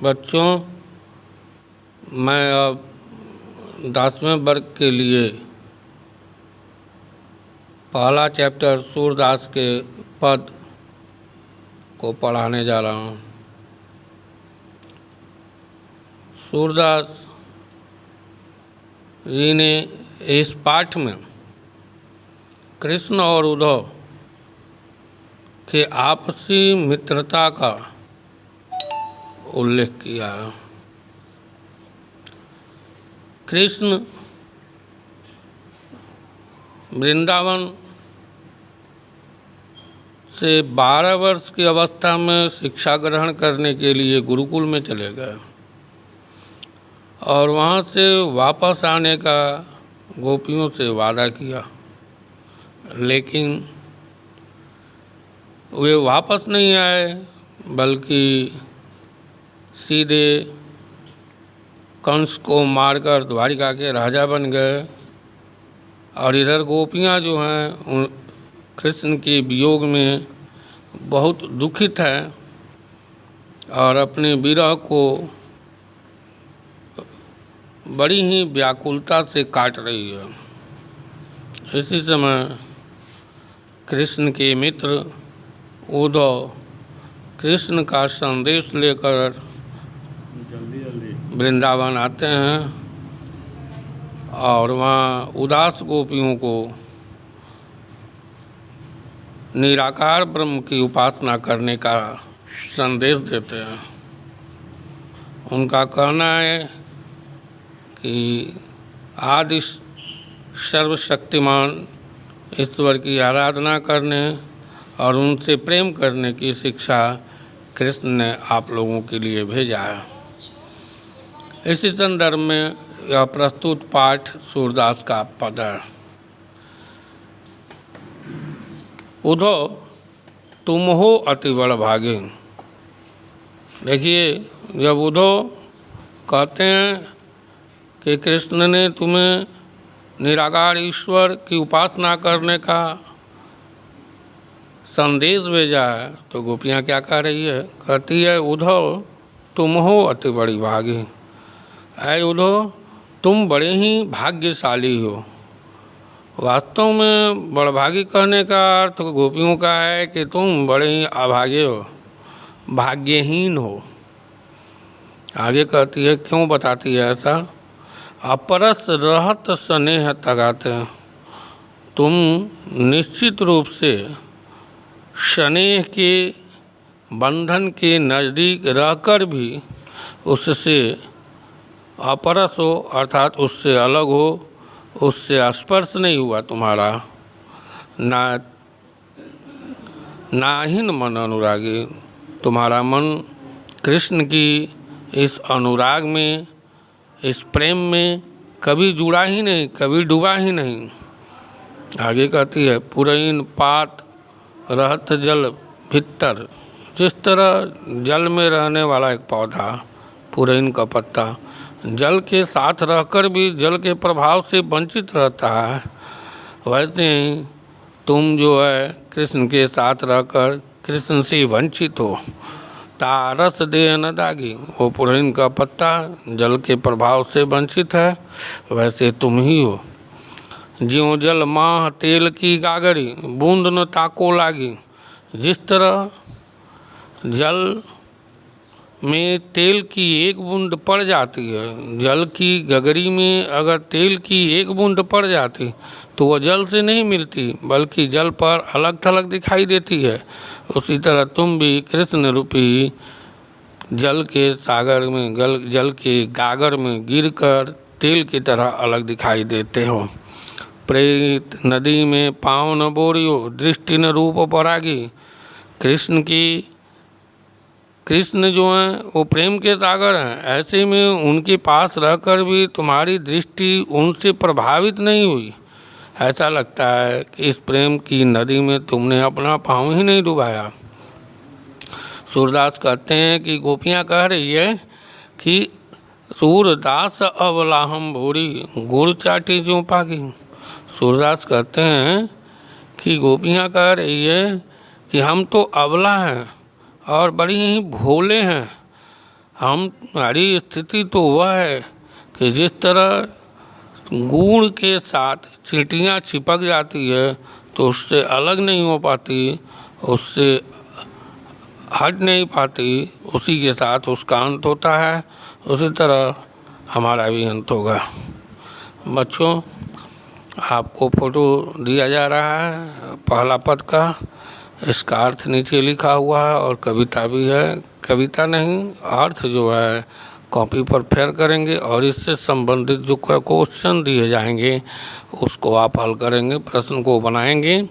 बच्चों, मैं अब 10वें वर्ग के लिए पहला चैप्टर सूरदास के पद को पढ़ाने जा रहा हूँ। सूरदास जी ने इस पाठ में कृष्ण और उद्धव के आपसी मित्रता का उल्लेख किया है। कृष्ण वृंदावन से 12 वर्ष की अवस्था में शिक्षा ग्रहण करने के लिए गुरुकुल में चले गए और वहाँ से वापस आने का गोपियों से वादा किया, लेकिन वे वापस नहीं आए बल्कि सीधे कंस को मारकर द्वारिका के राजा बन गए। और इधर गोपियाँ जो हैं उन कृष्ण के वियोग में बहुत दुखित हैं और अपने विरह को बड़ी ही व्याकुलता से काट रही है। इसी समय कृष्ण के मित्र उद्धव कृष्ण का संदेश लेकर वृंदावन आते हैं और वहाँ उदास गोपियों को निराकार ब्रह्म की उपासना करने का संदेश देते हैं। उनका कहना है कि आदि सर्वशक्तिमान ईश्वर की आराधना करने और उनसे प्रेम करने की शिक्षा कृष्ण ने आप लोगों के लिए भेजा है। इसी संदर्भ में यह प्रस्तुत पाठ सूरदास का पद है। उद्धव, तुम हो अति बड़ भागे। देखिए, जब उद्धव कहते हैं कि कृष्ण ने तुम्हें निराकार ईश्वर की उपासना करने का संदेश भेजा है, तो गोपियाँ क्या कह रही है? कहती है, उद्धव तुम हो अति बड़ी भागी। ऐ उद्धव, तुम बड़े ही भाग्यशाली हो। वास्तव में बड़भागी कहने का अर्थ गोपियों का है कि तुम बड़े ही अभागे हो, भाग्यहीन हो। आगे कहती है, क्यों बताती है ऐसा? अपरस रहत स्नेह तगाते। तुम निश्चित रूप से स्नेह के बंधन के नज़दीक रहकर भी उससे अपरस हो, अर्थात उससे अलग हो, उससे स्पर्श नहीं हुआ तुम्हारा। नाहिन मन अनुरागी, तुम्हारा मन कृष्ण की इस अनुराग में, इस प्रेम में कभी जुड़ा ही नहीं, कभी डूबा ही नहीं। आगे कहती है, पुरैन पात रहत जल भीतर। जिस तरह जल में रहने वाला एक पौधा, पुरैन का पत्ता, जल के साथ रहकर भी जल के प्रभाव से वंचित रहता है, वैसे ही तुम जो है कृष्ण के साथ रहकर कृष्ण से वंचित हो। तारस दे न दागी, वो पुरैन का पत्ता जल के प्रभाव से वंचित है, वैसे तुम ही हो। ज्यों जल माह तेल की गागरी, बूंद न ताको लागी। जिस तरह जल में तेल की एक बूंद पड़ जाती है, जल की गगरी में अगर तेल की एक बूंद पड़ जाती तो वह जल से नहीं मिलती बल्कि जल पर अलग थलग दिखाई देती है। उसी तरह तुम भी कृष्ण रूपी जल के सागर में, जल के गागर में गिरकर तेल की तरह अलग दिखाई देते हो। प्रेत नदी में पाँव न बोरियो, दृष्टि न रूप परागी। कृष्ण जो हैं वो प्रेम के सागर हैं, ऐसे में उनके पास रहकर भी तुम्हारी दृष्टि उनसे प्रभावित नहीं हुई। ऐसा लगता है कि इस प्रेम की नदी में तुमने अपना पाँव ही नहीं डुबाया। सूरदास कहते हैं कि गोपियाँ कह रही है कि सूरदास अबलाहम भूरी, गुड़ चाटी ज्यों पागी। सूरदास कहते हैं कि गोपियाँ कह रही है कि हम तो अबला हैं और बड़ी ही भोले हैं, हमारी स्थिति तो वह है कि जिस तरह गुड़ के साथ चींटियाँ चिपक जाती है तो उससे अलग नहीं हो पाती, उससे हट नहीं पाती, उसी के साथ उसका अंत होता है, उसी तरह हमारा भी अंत होगा। बच्चों, आपको फोटो दिया जा रहा है पहला पद का, इसका अर्थ नीचे लिखा हुआ है और कविता भी है। कविता नहीं, अर्थ जो है कॉपी पर फेर करेंगे और इससे संबंधित जो क्वेश्चन दिए जाएंगे उसको आप हल करेंगे, प्रश्न को बनाएंगे।